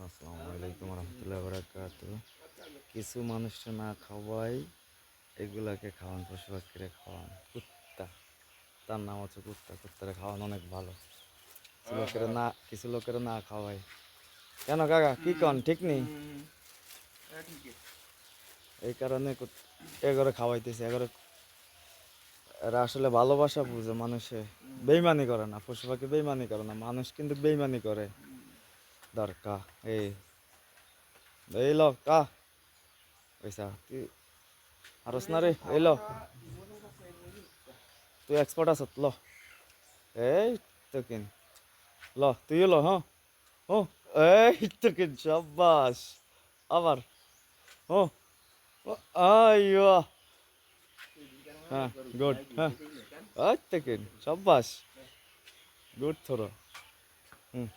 আসসালামু আলাইকুম রহমতুল্লাহ বরাকাত। কিছু মানুষ না খাওয়াই এগুলাকে খাওয়ান, পশু পাখিরে খাওয়ান। কুত্তা, তার নাম হচ্ছে কুত্তা। কুত্তারে খাওয়ান অনেক ভালো। কিছু লোকেরা না খাওয়াই। কেন কাকা কি কন ঠিক নেই? এই কারণে এগোরে খাওয়াইতেছে। এরা আসলে ভালোবাসা বুঝে, মানুষে বেইমানি করে না। পশু পাখি বেইমানি করে না, মানুষ কিন্তু বেইমানি করে। দরকার এই এই ল কা পয়সা তুই আরস না রে, এই ল তুই এক্সপার্ট আছত ল। এই তো কিন ল, তুইও ল। হ্যাঁ ও, এই তো কিন সাব্বাস। আবার ও আইয়া, হ্যাঁ গুড, হ্যাঁ এই তো কিন সাব্বাস, গুড থ্রো। হুম।